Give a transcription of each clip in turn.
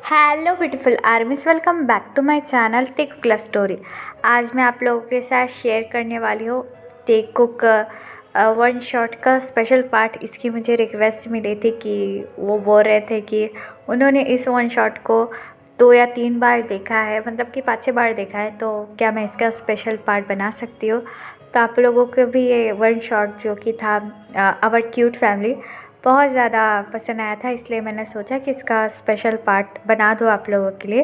Hello beautiful ARMYs, welcome back to my channel Taekook love story. आज मैं आप लोगों के साथ शेयर करने वाली हूँ टी कुक वन शॉट का स्पेशल पार्ट। इसकी मुझे रिक्वेस्ट मिली थी कि वो बोल रहे थे कि उन्होंने इस वन शॉट को 2 या 3 बार देखा है, मतलब कि 5-6 बार देखा है, तो क्या मैं इसका स्पेशल पार्ट बना सकती हूँ। तो आप लोगों को भी ये वन शॉट जो कि था आवर क्यूट फैमिली बहुत ज़्यादा पसंद आया था, इसलिए मैंने सोचा कि इसका स्पेशल पार्ट बना दूँ आप लोगों के लिए।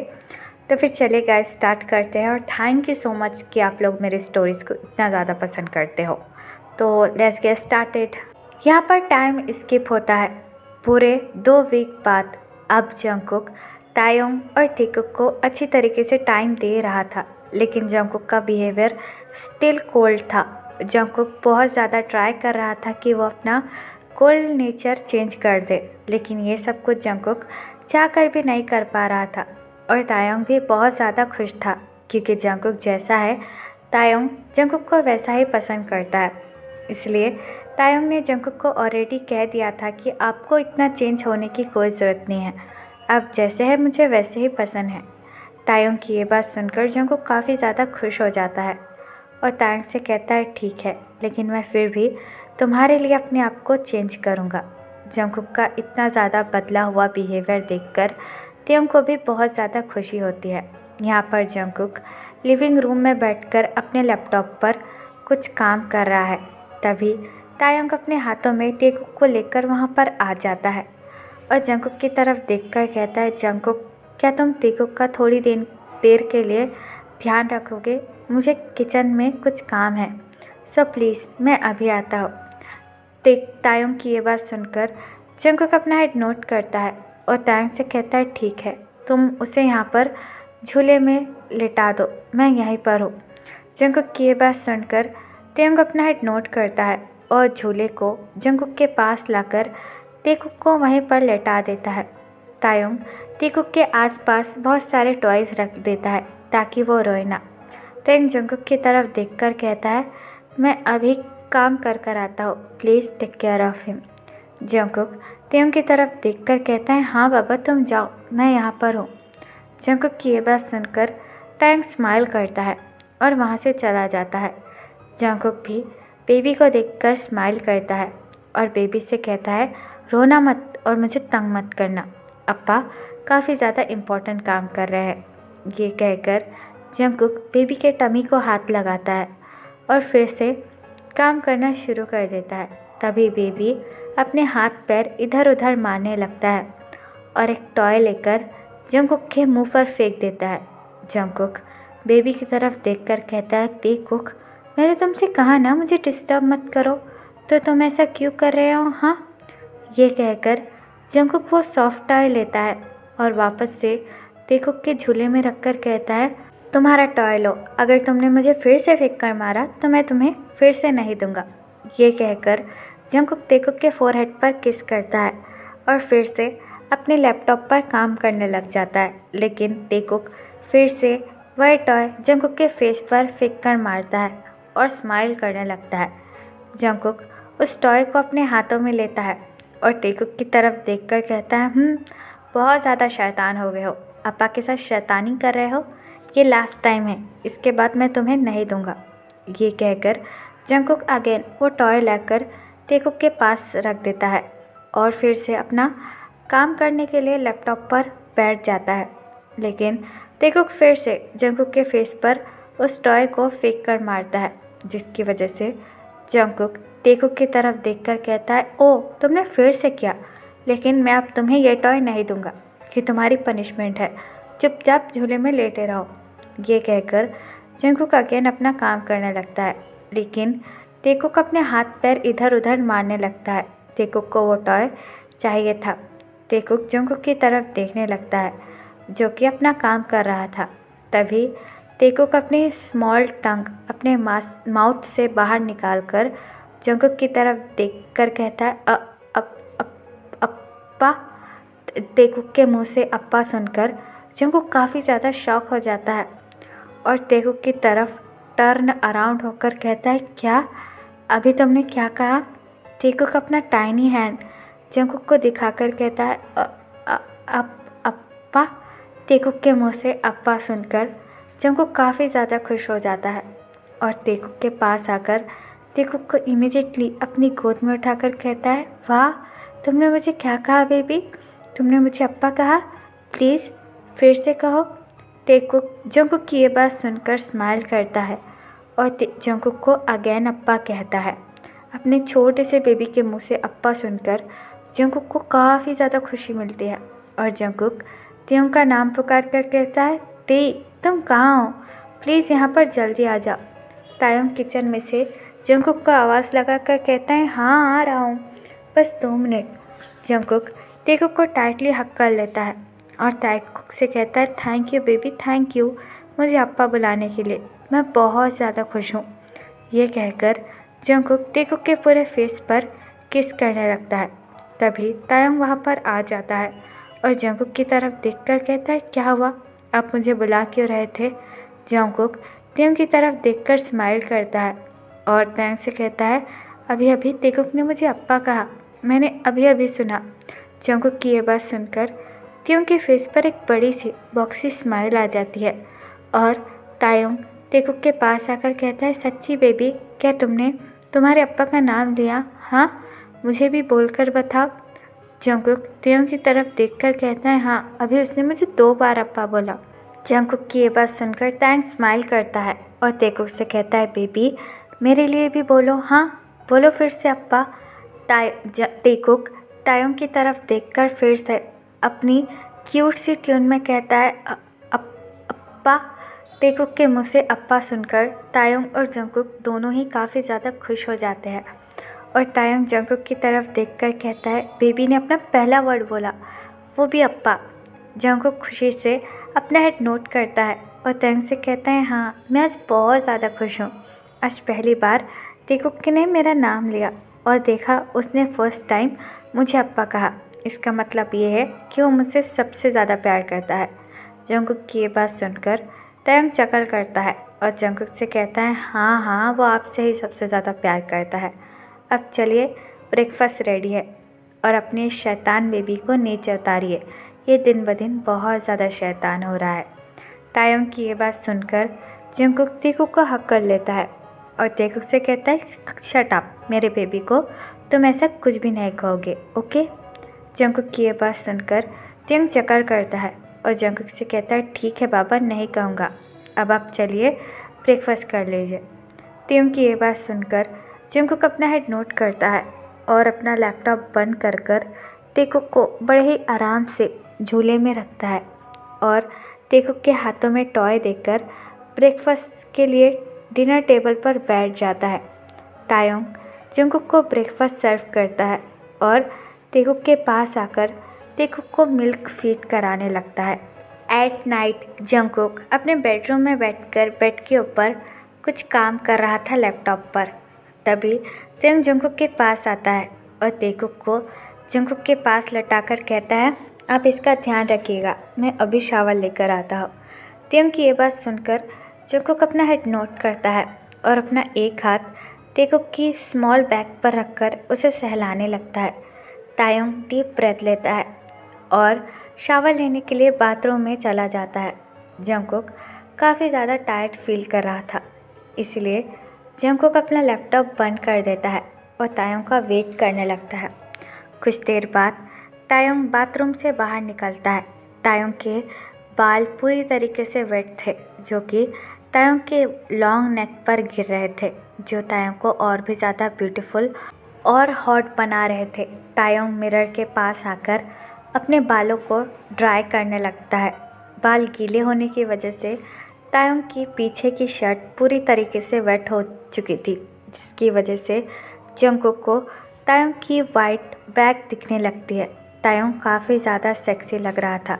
तो फिर चलिए गाइस स्टार्ट करते हैं। और थैंक यू सो मच कि आप लोग मेरे स्टोरीज़ को इतना ज़्यादा पसंद करते हो। तो लेट्स गेट स्टार्टेड। यहाँ पर टाइम स्किप होता है पूरे 2 वीक बाद। अब जंगकुक तायोंग और टीकुक को अच्छी तरीके से टाइम दे रहा था, लेकिन जंगकुक का बिहेवियर स्टिल कोल्ड था। जंगकुक बहुत ज़्यादा ट्राई कर रहा था कि वो अपना कोल्ड नेचर चेंज कर दे, लेकिन ये सब कुछ जंगकुक चाह कर भी नहीं कर पा रहा था। और तायोंग भी बहुत ज़्यादा खुश था, क्योंकि जंगकुक जैसा है तायोंग जंगकुक को वैसा ही पसंद करता है। इसलिए तायोंग ने जंगकुक को ऑलरेडी कह दिया था कि आपको इतना चेंज होने की कोई ज़रूरत नहीं है, अब जैसे है मुझे वैसे ही पसंद है। तायोंग की ये बात सुनकर जंगकुक काफ़ी ज़्यादा खुश हो जाता है और तायोंग से कहता है ठीक है, लेकिन मैं फिर भी तुम्हारे लिए अपने आप को चेंज करूँगा। जंगकुक का इतना ज़्यादा बदला हुआ बिहेवियर देखकर तायोंग को भी बहुत ज़्यादा खुशी होती है। यहाँ पर जंगकुक लिविंग रूम में बैठकर अपने लैपटॉप पर कुछ काम कर रहा है। तभी तायोंग अपने हाथों में टीकुक को लेकर वहाँ पर आ जाता है और जंगकुक की तरफ देखकर कहता है, जंगकुक क्या तुम टीकुक का थोड़ी देर के लिए ध्यान रखोगे? मुझे किचन में कुछ काम है, सो प्लीज़ मैं अभी आता हूँ। तायोंग की ये बात सुनकर जंगकुक अपना हेड नोट करता है और तायोंग से कहता है ठीक है, तुम उसे यहाँ पर झूले में लिटा दो, मैं यहीं पर हूँ। जंगकुक की ये बात सुनकर तायोंग अपना हेड नोट करता है और झूले को जंगकुक के पास लाकर टीकुक को वहीं पर लेटा देता है। तायोंग टीकुक के आसपास बहुत सारे टॉयज़ रख देता है ताकि वो रोए ना। तायोंग जंगकुक की तरफ देखकर कहता है, मैं अभी काम कर आता हूँ, please take care of him. Jungkook Taeyong की तरफ देखकर कहता है, हाँ बाबा तुम जाओ, मैं यहाँ पर हूँ। जंगकुक की ये बात सुनकर तायोंग स्माइल करता है और वहाँ से चला जाता है। जंगकुक भी बेबी को देखकर स्माइल करता है और बेबी से कहता है, रोना मत और मुझे तंग मत करना, अप्पा काफ़ी ज़्यादा इम्पोर्टेंट काम कर रहे हैं। ये कहकर जंगकुक बेबी के टमी को हाथ लगाता है और फिर से काम करना शुरू कर देता है। तभी बेबी अपने हाथ पैर इधर उधर मारने लगता है और एक टॉय लेकर जंगकुक के मुंह पर फेंक देता है। जंगकुक बेबी की तरफ देखकर कहता है, टीकुक मैंने तुमसे कहा ना मुझे डिस्टर्ब मत करो, तो तुम ऐसा क्यों कर रहे हो? हाँ, ये कहकर जंगकुक वो सॉफ्ट टॉय लेता है और वापस से टीकुक के झूले में रखकर कहता है, तुम्हारा टॉय लो, अगर तुमने मुझे फिर से फेंक कर मारा तो मैं तुम्हें फिर से नहीं दूंगा। ये कहकर जंगकुक टीकुक के फोरहेड पर किस करता है और फिर से अपने लैपटॉप पर काम करने लग जाता है, लेकिन टीकुक फिर से वह टॉय जंगकुक के फेस पर फेंक कर मारता है और स्माइल करने लगता है। जंगकुक उस टॉय को अपने हाथों में लेता है और टीकुक की तरफ देखकर कहता है, बहुत ज़्यादा शैतान हो गए हो, अप्पा के साथ शैतानी कर रहे हो, ये लास्ट टाइम है, इसके बाद मैं तुम्हें नहीं दूंगा। ये कहकर जंगकुक अगेन वो टॉय लाकर टीकुक के पास रख देता है और फिर से अपना काम करने के लिए लैपटॉप पर बैठ जाता है, लेकिन टीकुक फिर से जंगकुक के फेस पर उस टॉय को फेंक कर मारता है, जिसकी वजह से जंगकुक टीकुक की तरफ देखकर कहता है, ओह तुमने फिर से किया, लेकिन मैं अब तुम्हें यह टॉय नहीं दूंगा, कि तुम्हारी पनिशमेंट है, चुपचाप झूले में लेटे रहो। ये कहकर जंगकुक अगेन अपना काम करने लगता है, लेकिन टीकुक अपने हाथ पैर इधर उधर मारने लगता है। टीकुक को वो टॉय चाहिए था। टीकुक जंगकुक की तरफ देखने लगता है, जो कि अपना काम कर रहा था। तभी टीकुक अपनी स्मॉल टंग अपने माउथ से बाहर निकालकर जंगकुक की तरफ देखकर कहता है, अप्पा। टीकुक के मुंह से अप्पा सुनकर जंगकुक काफ़ी ज़्यादा शॉक हो जाता है और टीकुक की तरफ टर्न अराउंड होकर कहता है, क्या अभी तुमने क्या कहा? टीकुक अपना टाइनी हैंड जंगकुक को दिखाकर कहता है, अप्पा तेकुक के मुंह से अप्पा सुनकर जंगकुक काफ़ी ज़्यादा खुश हो जाता है और तेकुक के पास आकर तेकुक को इमीडिएटली अपनी गोद में उठाकर कहता है, वाह, तुमने मुझे क्या कहा बेबी? तुमने मुझे अप्पा कहा? प्लीज़ फिर से कहो। तेकुक जंगकुक की ये बात सुनकर स्माइल करता है और जंगकुक को अगेन अप्पा कहता है। अपने छोटे से बेबी के मुंह से अप्पा सुनकर जंगकुक को काफ़ी ज़्यादा खुशी मिलती है और जंगकुक तेयोंग का नाम पुकार कर कहता है, ते, तुम कहाँ हो? प्लीज़ यहाँ पर जल्दी आ जाओ। तायोंग किचन में से जंगकुक को आवाज़ लगाकर कहता है, हाँ आ रहा हूँ, बस 2 मिनट। जंगकुक तेकुक को टाइटली हग कर लेता है और तेकुक से कहता है, thank you baby, thank you मुझे अप्पा बुलाने के लिए, मैं बहुत ज़्यादा खुश हूँ। ये कहकर जंगकुक तेकुक के पूरे फेस पर किस करने लगता है। तभी तायोंग वहाँ पर आ जाता है और जंगकुक की तरफ देखकर कहता है, क्या हुआ, आप मुझे बुला क्यों रहे थे? जंगकुक तेयोंग की तरफ देखकर स्माइल करता है और तायोंग से कहता है, अभी अभी तेकुक ने मुझे अप्पा कहा, मैंने अभी अभी सुना। जंगकुक की ये बात सुनकर तेयोंग के फेस पर एक बड़ी सी बॉक्सी स्माइल आ जाती है और तायोंग तेकुक के पास आकर कहता है, सच्ची बेबी, क्या तुमने तुम्हारे अप्पा का नाम लिया? हाँ, मुझे भी बोलकर बताओ। जंगकुक तेयोंग की तरफ देखकर कहता है, हाँ, अभी उसने मुझे 2 बार अप्पा बोला। जंगकुक की ये बात सुनकर तायोंग स्माइल करता है और तेकुक से कहता है, बेबी मेरे लिए भी बोलो। हाँ, बोलो फिर से अप्पा। तेकुक तायोंग की तरफ देखकर फिर से अपनी क्यूट सी ट्यून में कहता है, अप्पा। तेकुक के मुँह से अप्पा सुनकर तायोंग और जंगकुक दोनों ही काफ़ी ज़्यादा खुश हो जाते हैं और तायोंग जंगकुक की तरफ देखकर कहता है, बेबी ने अपना पहला वर्ड बोला, वो भी अप्पा। जंगकुक खुशी से अपना हेड नोट करता है और तायोंग से कहता है, हाँ, मैं आज बहुत ज़्यादा खुश हूँ। आज पहली बार तेकुक ने मेरा नाम लिया और देखा उसने फर्स्ट टाइम मुझे अप्पा कहा। इसका मतलब ये है कि वो मुझसे सबसे ज़्यादा प्यार करता है। जंगकुक की ये बात सुनकर तायोंग चकल करता है और जंगकुक से कहता है, हाँ हाँ, वो आपसे ही सबसे ज़्यादा प्यार करता है। अब चलिए, ब्रेकफास्ट रेडी है और अपने शैतान बेबी को नीचे उतारिए, ये दिन ब दिन बहुत ज़्यादा शैतान हो रहा है। तायोंग की ये बात सुनकर जंगकुक तेकुक को हक कर लेता है और तेकुक से कहता है, शट अप मेरे बेबी को, तुम ऐसा कुछ भी नहीं कहोगे, ओके? जंगकुक की ये बात सुनकर तेयोंग चक्कर करता है और जंगकुक से कहता है, ठीक है बाबा, नहीं कहूँगा, अब आप चलिए ब्रेकफास्ट कर लीजिए। तेयोंग की ये बात सुनकर जंगकुक अपना हेड नोट करता है और अपना लैपटॉप बंद कर तेकुक को बड़े ही आराम से झूले में रखता है और तेकुक के हाथों में टॉय देकर ब्रेकफास्ट के लिए डिनर टेबल पर बैठ जाता है। तायोंग जंगकुक को ब्रेकफास्ट सर्व करता है और तेकुक के पास आकर तेकुक को मिल्क फीड कराने लगता है। एट नाइट जंगकुक अपने बेडरूम में बैठकर बेड के ऊपर कुछ काम कर रहा था लैपटॉप पर। तभी तेयोंग जंगकुक के पास आता है और तेकुक को जंगकुक के पास लटाकर कहता है, आप इसका ध्यान रखिएगा, मैं अभी शावर लेकर आता हूँ। तेयोंग की ये बात सुनकर जंगकुक अपना हेड नोट करता है और अपना एक हाथ तेकुक की स्मॉल बैग पर रखकर उसे सहलाने लगता है। तायोंग डीप ब्रेथ लेता है और शावर लेने के लिए बाथरूम में चला जाता है। जंगकुक काफ़ी ज़्यादा टायर्ड फील कर रहा था, इसलिए जंगकुक अपना लैपटॉप बंद कर देता है और तायोंग का वेट करने लगता है। कुछ देर बाद तायोंग बाथरूम से बाहर निकलता है। तायोंग के बाल पूरी तरीके से वेट थे, जो कि तायोंग के लॉन्ग नेक पर गिर रहे थे, जो तायोंग को और भी ज़्यादा ब्यूटीफुल और हॉट बना रहे थे। तायोंग मिरर के पास आकर अपने बालों को ड्राई करने लगता है। बाल गीले होने की वजह से तायोंग की पीछे की शर्ट पूरी तरीके से वेट हो चुकी थी, जिसकी वजह से जंगकुक को तायोंग की वाइट बैग दिखने लगती है। तायोंग काफ़ी ज़्यादा सेक्सी लग रहा था,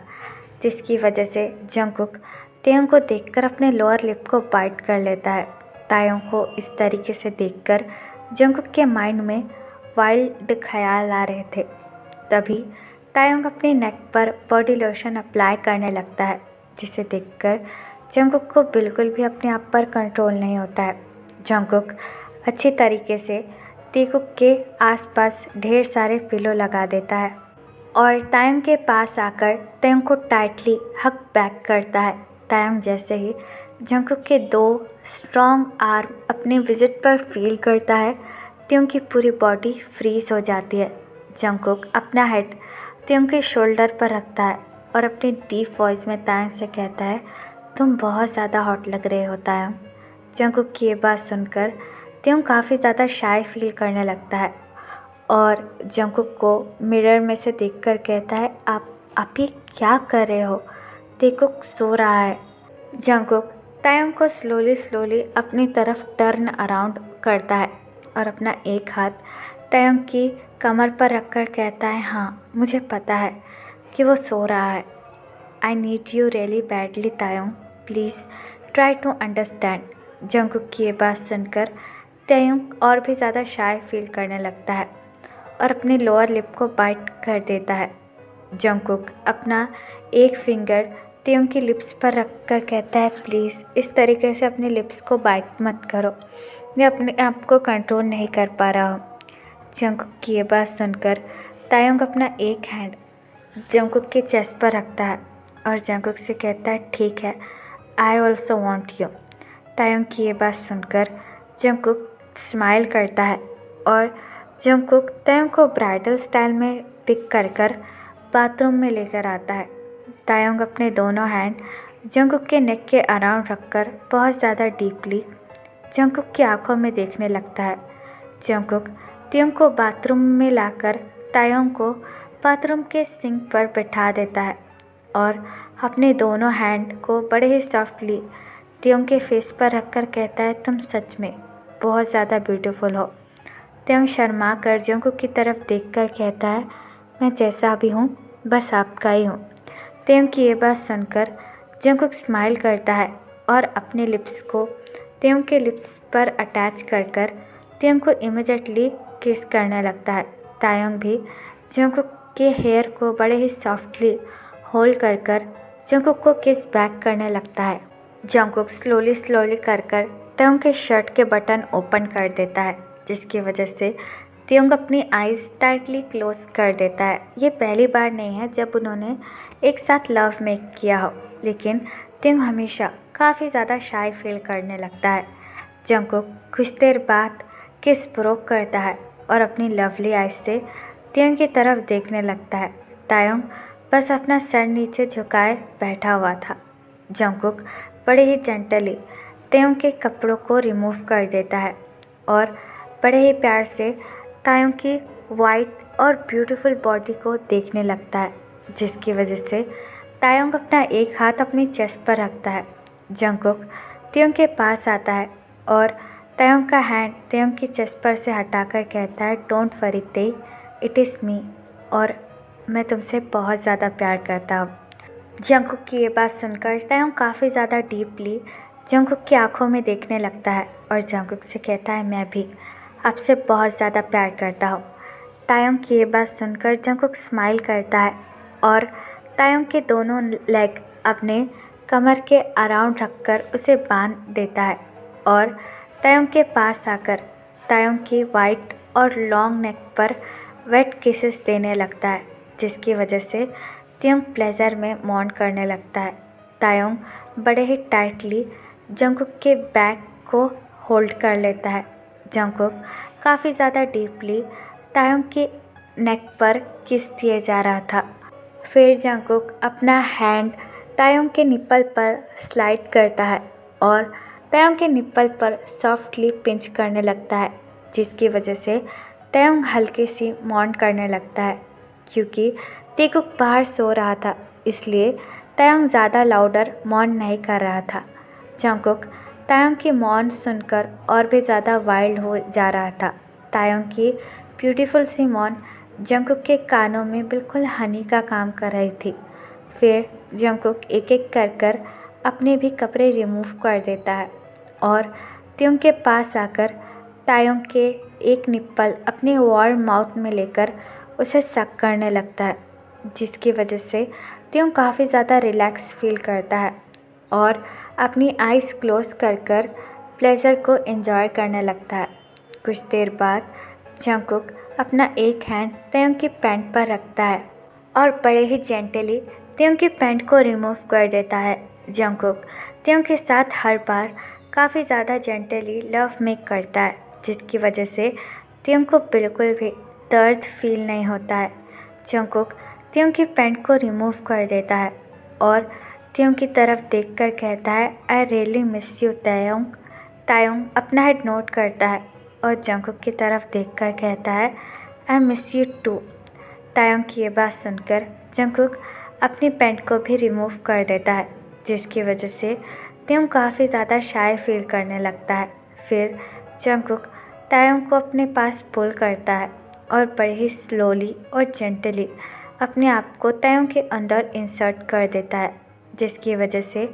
जिसकी वजह से जंगकुक तायोंग को देखकर अपने लोअर लिप को बाइट कर लेता है। तायोंग को इस तरीके से देखकर जंगकुक के माइंड में वाइल्ड ख्याल आ रहे थे। तभी तायोंग अपने नेक पर बॉडी लोशन अप्लाई करने लगता है, जिसे देखकर जंगकुक को बिल्कुल भी अपने आप पर कंट्रोल नहीं होता है। जंगकुक अच्छी तरीके से तेकुक के आसपास ढेर सारे पिलो लगा देता है और तायंग के पास आकर तायंग को टाइटली हक बैक करता है। तायंग जैसे ही जंगकुक के 2 स्ट्रॉन्ग आर्म अपने विजिट पर फील करता है, तायंग की पूरी बॉडी फ्रीज हो जाती है। जंगकुक अपना हेड तायंग के शोल्डर पर रखता है और अपनी डीप वॉइस में तायंग से कहता है, तुम बहुत ज़्यादा हॉट लग रहे हो तायंग। जंगकुक की ये बात सुनकर तायंग काफ़ी ज़्यादा शाय फील करने लगता है और जंगकुक को मिरर में से देखकर कहता है, आप ये क्या कर रहे हो? तायंग सो रहा है। जंगकुक तायंग को स्लोली अपनी तरफ टर्न अराउंड करता है और अपना एक हाथ तायंग की कमर पर रखकर कहता है, हाँ मुझे पता है कि वो सो रहा है। I need you really badly Taehyung, please try to understand. Jungkook की ये बात सुनकर तायंग और भी ज़्यादा शाय फील करने लगता है और अपनी लोअर लिप को बाइट कर देता है। जंगकुक अपना एक फिंगर तायंग की लिप्स पर रखकर कहता है, प्लीज़ इस तरीके से अपनी लिप्स को बाइट मत करो, मैं अपने आप को कंट्रोल नहीं कर पा रहा हूँ। जंगकुक की ये बात सुनकर तायंग अपना एक हैंड जंगकुक के चेस्ट पर रखता है और जंगकुक से कहता है, ठीक है, I also want you. Tayang की ये बात सुनकर जंगकुक स्माइल करता है और जंगकुक तायंग को ब्राइडल स्टाइल में पिक कर बाथरूम में लेकर आता है। तायंग अपने दोनों हैंड जंगकुक के नेक के अराउंड रखकर बहुत ज़्यादा डीपली जंगकुक की आंखों में देखने लगता है। जंगकुक तायंग को बाथरूम में लाकर तायंग को बाथरूम के सिंक पर बैठा देता है और अपने दोनों हैंड को बड़े ही सॉफ्टली तायंग के फेस पर रखकर कहता है, तुम सच में बहुत ज़्यादा ब्यूटीफुल हो। तायंग शर्मा कर जंगकुक की तरफ देखकर कहता है, मैं जैसा भी हूँ बस आपका ही हूँ। तायंग की ये बात सुनकर जंगकुक स्माइल करता है और अपने लिप्स को तायंग के लिप्स पर अटैच कर तायंग को इमीडिएटली किस करने लगता है। तायंग भी जंगकुक के हेयर को बड़े ही सॉफ्टली होल्ड कर जंगकुक को किस बैक करने लगता है। जंगकुक स्लोली कर तायंग के शर्ट के बटन ओपन कर देता है, जिसकी वजह से तायंग अपनी आईज टाइटली क्लोज कर देता है। ये पहली बार नहीं है जब उन्होंने एक साथ लव मेक किया हो, लेकिन तायंग हमेशा काफ़ी ज़्यादा शाय फील करने लगता है। जंगकुक कुछ देर बाद किस ब्रोक करता है और अपनी लवली आइज से तायंग की तरफ देखने लगता है। तायंग बस अपना सर नीचे झुकाए बैठा हुआ था। जंगकुक बड़े ही जेंटली तायंग के कपड़ों को रिमूव कर देता है और बड़े ही प्यार से तायंग की वाइट और ब्यूटीफुल बॉडी को देखने लगता है, जिसकी वजह से तायंग अपना एक हाथ अपनी चेस्ट पर रखता है। जंगकुक तायंग के पास आता है और तायंग का हैंड तायंग की चेस्ट पर से हटाकर कहता है, डोंट वरी ताई, इट इज़ मी, और मैं तुमसे बहुत ज़्यादा प्यार करता हूँ। जंगकुक की ये बात सुनकर तायंग काफ़ी ज़्यादा डीपली जंगकुक की आंखों में देखने लगता है और जंगकुक से कहता है, मैं भी आपसे बहुत ज़्यादा प्यार करता हूँ। तायंग की ये बात सुनकर जंगकुक स्माइल करता है और तायंग के दोनों लेग अपने कमर के अराउंड रखकर उसे बांध देता है और तायंग के पास आकर तायंग की वाइट और लॉन्ग नेक पर वेट किसेस देने लगता है, जिसकी वजह से तायंग प्लेजर में मौन करने लगता है। तायंग बड़े ही टाइटली जंगकुक के बैक को होल्ड कर लेता है। जंगकुक काफ़ी ज़्यादा डीपली तायंग की नेक पर किस दिए जा रहा था। फिर जंगकुक अपना हैंड तायंग के निप्पल पर स्लाइड करता है और तायंग के निप्पल पर सॉफ्टली पिंच करने लगता है, जिसकी वजह से तायंग हल्की सी मौन करने लगता है। क्योंकि तायंग बाहर सो रहा था, इसलिए तायंग ज़्यादा लाउडर मौन नहीं कर रहा था। जंगकुक तायंग की मौन सुनकर और भी ज़्यादा वाइल्ड हो जा रहा था। तायंग की ब्यूटीफुल सी मौन जंगकुक के कानों में बिल्कुल हनी का काम कर रही थी। फिर जंगकुक एक एक कर अपने भी कपड़े रिमूव कर देता है और तायंग के पास आकर तायंग के एक निप्पल अपने वार्म माउथ में लेकर उसे सक करने लगता है, जिसकी वजह से तायंग काफ़ी ज़्यादा रिलैक्स फील करता है और अपनी आइज़ क्लोज कर प्लेजर को एंजॉय करने लगता है। कुछ देर बाद जंगकुक अपना एक हैंड तायंग की पैंट पर रखता है और बड़े ही जेंटली तेयोंग की पैंट को रिमूव कर देता है। जंगकुक तेयोंग के साथ हर बार काफ़ी ज़्यादा जेंटली लव मेक करता है, जिसकी वजह से तेयोंग को बिल्कुल भी दर्द फील नहीं होता है। जंगकुक तेयोंग की पैंट को रिमूव कर देता है और तेयोंग की तरफ देखकर कहता है, आई रियली मिस यू तायोंग। तायोंग अपना हेड नोट करता है और जंगकुक की तरफ देखकर कहता है, आई मिस यू टू। तायोंग की ये बात सुनकर जंगकुक अपनी पैंट को भी रिमूव कर देता है, जिसकी वजह से तेयोंग काफ़ी ज़्यादा शाय फील करने लगता है। फिर जंगकुक तायोंग को अपने पास पुल करता है और बड़े ही स्लोली और जेंटली अपने आप को तायोंग के अंदर इंसर्ट कर देता है, जिसकी वजह से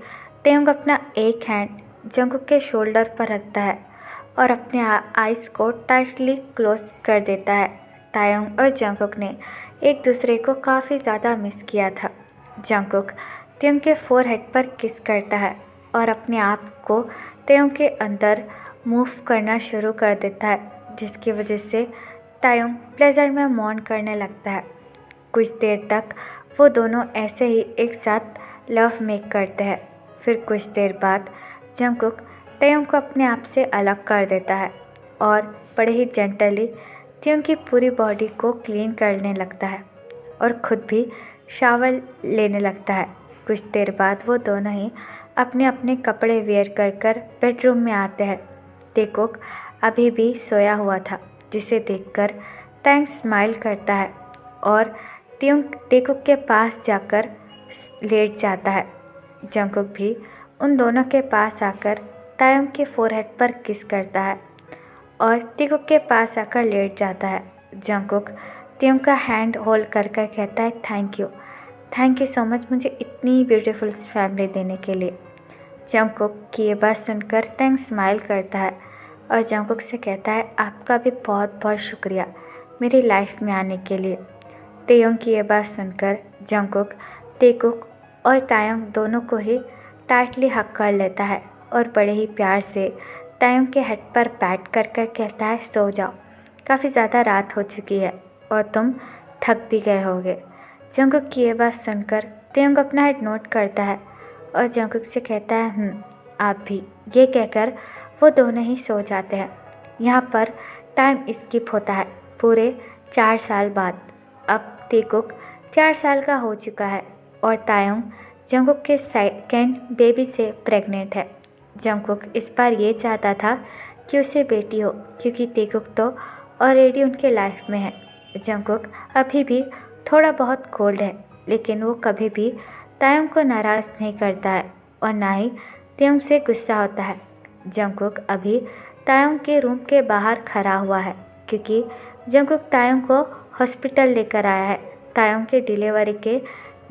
तायोंग अपना एक हैंड जंगकुक के शोल्डर पर रखता है और अपने आइज़ को टाइटली क्लोज कर देता है। तायोंग और जंगकुक ने एक दूसरे को काफ़ी ज़्यादा मिस किया था। जंगकुक तेयोंग के फोरहेड पर किस करता है और अपने आप को तेयोंग के अंदर मूव करना शुरू कर देता है, जिसकी वजह से तायोंग प्लेजर में मौन करने लगता है। कुछ देर तक वो दोनों ऐसे ही एक साथ लव मेक करते हैं। फिर कुछ देर बाद जंगकुक तायोंग को अपने आप से अलग कर देता है और बड़े ही जेंटली तेयोंग की पूरी बॉडी को क्लीन करने लगता है और ख़ुद भी शावर लेने लगता है। कुछ देर बाद वो दोनों ही अपने अपने कपड़े वेयर कर बेडरूम में आते हैं। तेकुक अभी भी सोया हुआ था, जिसे देखकर तायोंग स्माइल करता है और तेकुक के पास जाकर लेट जाता है। जंगकुक भी उन दोनों के पास आकर तायोंग के फोरहेड पर किस करता है और तेकुक के पास आकर लेट जाता है। जंगकुक तेयोंग का हैंड होल्ड कर कहता है, थैंक यू सो मच मुझे इतनी ब्यूटीफुल फैमिली देने के लिए। जंगकुक की ये बात सुनकर तायोंग स्माइल करता है और जंगकुक से कहता है, आपका भी बहुत बहुत शुक्रिया मेरी लाइफ में आने के लिए। तायोंग की ये बात सुनकर जंगकुक तेकुक और तायोंग दोनों को ही टाइटली हक कर लेता है और बड़े ही प्यार से तायोंग के हेड पर बैठ कर कहता है, सो जाओ, काफ़ी ज़्यादा रात हो चुकी है और तुम थक भी गए होगे। जंगकुक की ये बात सुनकर तायोंग अपना हेड नोट करता है और जंगकुक से कहता है, आप भी। ये कहकर वो दोनों ही सो जाते हैं। यहाँ पर टाइम स्किप होता है पूरे 4 साल बाद। अब तेकुक 4 साल का हो चुका है और तायोंग जंगकुक के सेकंड बेबी से प्रेग्नेंट है। जंगकुक इस बार ये चाहता था कि उसे बेटी हो, क्योंकि तेकुक तो ऑलरेडी उनके लाइफ में है। जंगकुक अभी भी थोड़ा बहुत कोल्ड है, लेकिन वो कभी भी तायोंग को नाराज़ नहीं करता है और ना ही तायोंग से गुस्सा होता है। जंगकुक अभी तायोंग के रूम के बाहर खड़ा हुआ है, क्योंकि जंगकुक तायोंग को हॉस्पिटल लेकर आया है। तायोंग के डिलीवरी के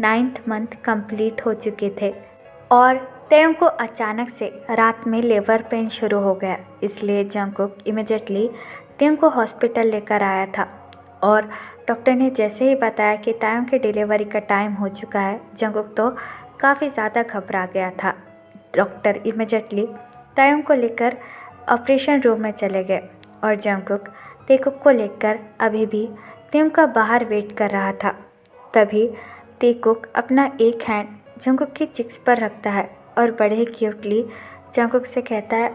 9th मंथ कंप्लीट हो चुके थे और तायोंग को अचानक से रात में लेबर पेन शुरू हो गया, इसलिए जंगकुक इमिडिएटली तायोंग को हॉस्पिटल लेकर आया था। और डॉक्टर ने जैसे ही बताया कि तायोंग के डिलीवरी का टाइम हो चुका है, जंगकुक तो काफ़ी ज़्यादा घबरा गया था। डॉक्टर इमिडिएटली तायोंग को लेकर ऑपरेशन रूम में चले गए और जंगकुक तेकुक को लेकर अभी भी तायोंग का बाहर वेट कर रहा था। तभी तेकुक अपना एक हैंड जंगकुक की चिक्स पर रखता है और बड़े ही क्यूटली जंगकुक से कहता है,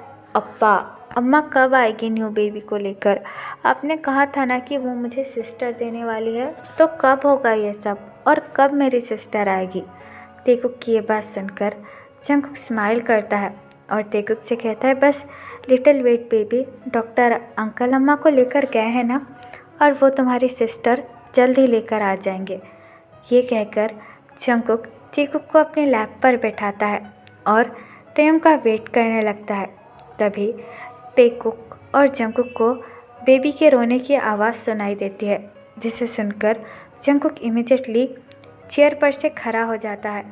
अम्मा कब आएगी न्यू बेबी को लेकर? आपने कहा था ना कि वो मुझे सिस्टर देने वाली है, तो कब होगा ये सब और कब मेरी सिस्टर आएगी? तेकुक की ये बात सुनकर जंगकुक स्माइल करता है और तेकुक से कहता है, बस little weight baby, doctor uncle अम्मा को लेकर गए हैं ना, और वो तुम्हारी सिस्टर जल्द ही लेकर आ जाएंगे। ये कहकर जंगकुक तेकुक को अपने लैप पर बैठाता है और तायोंग का वेट करने लगता है। तभी तेकुक और जंगकुक को बेबी के रोने की आवाज़ सुनाई देती है, जिसे सुनकर जंगकुक इमीडिएटली चेयर पर से खड़ा हो जाता है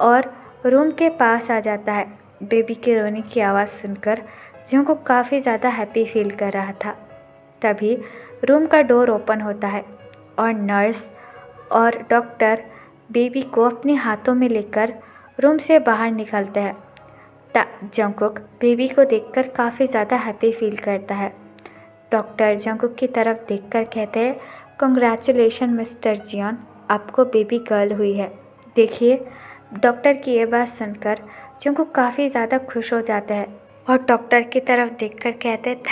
और रूम के पास आ जाता है। बेबी के रोने की आवाज़ सुनकर जंगकुक काफ़ी ज़्यादा हैप्पी फील कर रहा था। तभी रूम का डोर ओपन होता है और नर्स और डॉक्टर बेबी को अपने हाथों में लेकर रूम से बाहर निकलते हैं। जंगकुक बेबी को देखकर काफ़ी ज़्यादा हैप्पी फील करता है। डॉक्टर जंगकुक की तरफ देखकर कहते हैं, कंग्रेचुलेशन मिस्टर जियोन, आपको बेबी गर्ल हुई है। देखिए, डॉक्टर की ये बात सुनकर जंकुक काफ़ी ज़्यादा खुश हो जाता है और डॉक्टर की तरफ देखकर कहते हैं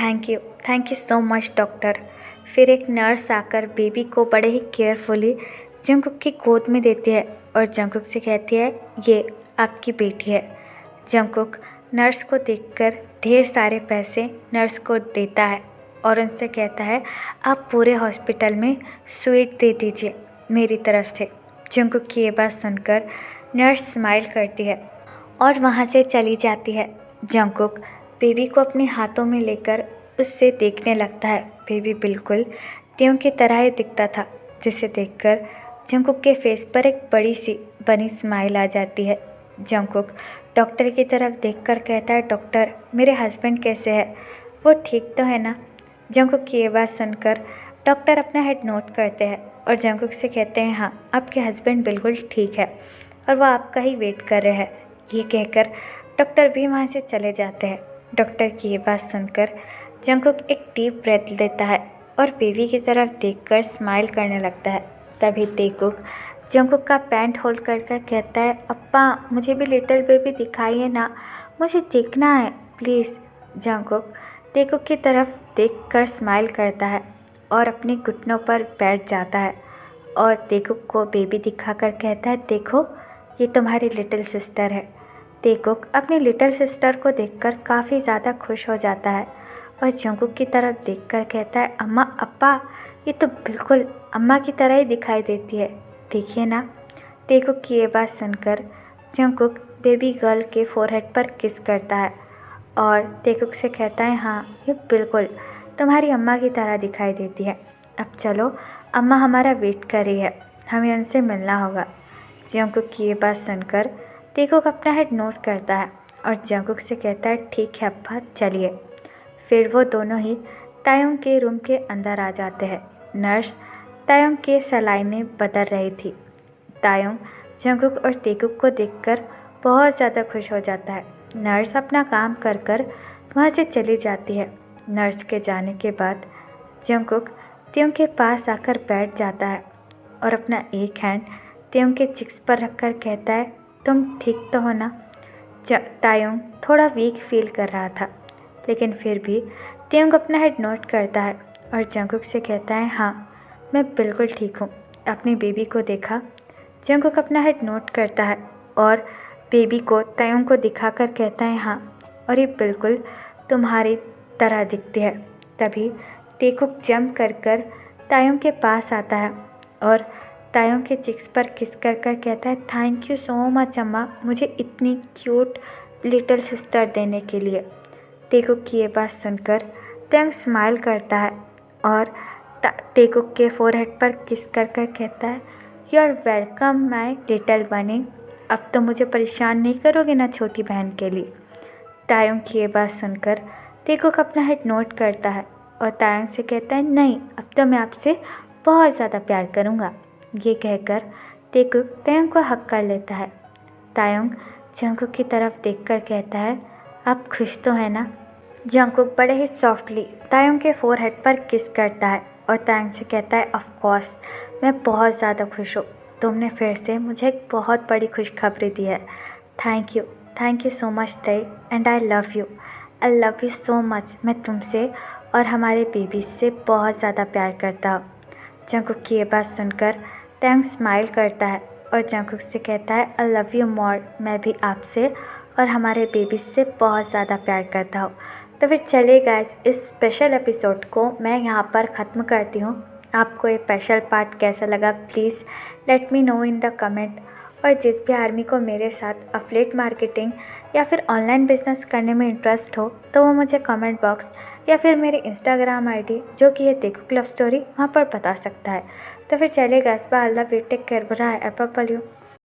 thank you so much doctor. फिर एक नर्स आकर बेबी को बड़े ही केयरफुली जंकुक की गोद में देती है और जंकुक से कहती है ये आपकी बेटी है। जंकुक नर्स को देखकर ढेर सारे पैसे नर्स को देता है और उनसे कहता है आप पूरे हॉस्पिटल में स्वीट दे दीजिए मेरी तरफ से। जंकुक की ये बात सुनकर नर्स स्माइल करती है और वहाँ से चली जाती है। जंकुक बेबी को अपने हाथों में लेकर उससे देखने लगता है। बेबी बिल्कुल त्यों की तरह ही दिखता था, जिसे देखकर जंकुक के फेस पर एक बड़ी सी बनी स्माइल आ जाती है। जंकुक डॉक्टर की तरफ देखकर कहता है डॉक्टर मेरे हस्बैंड कैसे है, वो ठीक तो है ना। जंकुक की ये बात सुनकर डॉक्टर अपना हेड नोट करते हैं और जंकुक से कहते हैं हाँ आपके हस्बैंड बिल्कुल ठीक है और वो आपका ही वेट कर रहे हैं। ये कहकर डॉक्टर भी वहाँ से चले जाते हैं। डॉक्टर की ये बात सुनकर जंकुक एक डीप ब्रेथ लेता है और बेबी की तरफ देखकर स्माइल करने लगता है। तभी तेकुक जंकुक का पैंट होल्ड करके कहता है अप्पा मुझे भी लिटिल बेबी दिखाइए ना, मुझे देखना है प्लीज़। जंकुक तेकुक की तरफ देखकर स्माइल करता है और अपने घुटनों पर बैठ जाता है और तेकुक को बेबी दिखाकर कहता है देखो ये तुम्हारी लिटिल सिस्टर है। तेकुक अपनी लिटिल सिस्टर को देखकर काफ़ी ज़्यादा खुश हो जाता है और जंकुक की तरफ देखकर कहता है अम्मा अप्पा ये तो बिल्कुल अम्मा की तरह ही दिखाई देती है, देखिए ना। तेकुक की ये बात सुनकर जंकुक बेबी गर्ल के फोरहेड पर किस करता है और तेकुक से कहता है हाँ ये बिल्कुल तुम्हारी अम्मा की तरह दिखाई देती है। अब चलो अम्मा हमारा वेट कर रही है, हमें उनसे मिलना होगा। जंकुक की ये बात सुनकर तेकुक अपना हेड नोट करता है और जंकुक से कहता है ठीक है अप्पा चलिए। फिर वो दोनों ही तायोंग के रूम के अंदर आ जाते हैं। नर्स तायोंग के सलाइनें बदल रही थी। तायोंग जंकुक और तेकुक को देखकर बहुत ज़्यादा खुश हो जाता है। नर्स अपना काम कर कर वहाँ से चली जाती है। नर्स के जाने के बाद जंकुक त्योंग के पास आकर बैठ जाता है और अपना एक हैंड त्योंग के चिक्स पर रखकर कहता है तुम ठीक तो हो ना। तायोंग थोड़ा वीक फील कर रहा था, लेकिन फिर भी त्योंग अपना हेड नोट करता है और जंकुक से कहता है हाँ मैं बिल्कुल ठीक हूँ, अपनी बेबी को देखा। जंकुक अपना हेड नोट करता है और बेबी को तायोंग को दिखाकर कहता है हाँ और ये बिल्कुल तुम्हारी तरह दिखती है। तभी तेकुक जंप कर कर तायोंग के पास आता है और तायोंग के चिक्स पर किस कर कर कहता है थैंक यू सो मच अम्मा मुझे इतनी क्यूट लिटिल सिस्टर देने के लिए। तेकुक की ये बात सुनकर तायोंग स्माइल करता है और तेकुक के फोरहेड पर किस कर कर कहता है you are welcome my little bunny, अब तो मुझे परेशान नहीं करोगे ना छोटी बहन के लिए। तायोंग की ये बात सुनकर तेकुक अपना हेड नोट करता है और तायोंग से कहता है नहीं अब तो मैं आपसे बहुत ज़्यादा प्यार करूँगा। ये कहकर तेकुक तायोंग को हक कर लेता है। तायोंग जंकुक की तरफ देखकर कहता है आप खुश तो है ना। जंकुक बड़े ही सॉफ्टली तायोंग के फोरहेड पर किस करता है और तायोंग से कहता है ऑफ कोर्स मैं बहुत ज़्यादा खुश हूँ, तुमने फिर से मुझे एक बहुत बड़ी खुशखबरी दी है। थैंक यू सो मच ताई and I love you so much. मैं तुमसे और हमारे बेबी से बहुत ज़्यादा प्यार करता हूँ। जंकुक की ये बात सुनकर तायोंग स्माइल करता है और जंकुक से कहता है आई लव यू मोर, मैं भी आपसे और हमारे बेबी से बहुत ज़्यादा प्यार करता हूँ। तो फिर चलिए गाइस इस स्पेशल एपिसोड को मैं यहाँ पर ख़त्म करती हूँ। आपको ये स्पेशल पार्ट कैसा लगा please let me know in the comment. और जिस भी आर्मी को मेरे साथ अफिलिएट मार्केटिंग या फिर ऑनलाइन बिजनेस करने में इंटरेस्ट हो तो वो मुझे कमेंट बॉक्स या फिर मेरे इंस्टाग्राम आईडी जो कि है तेकुक लव स्टोरी वहाँ पर बता सकता है। तो फिर चलिए guys bye, I love you, take care, bye, apple you.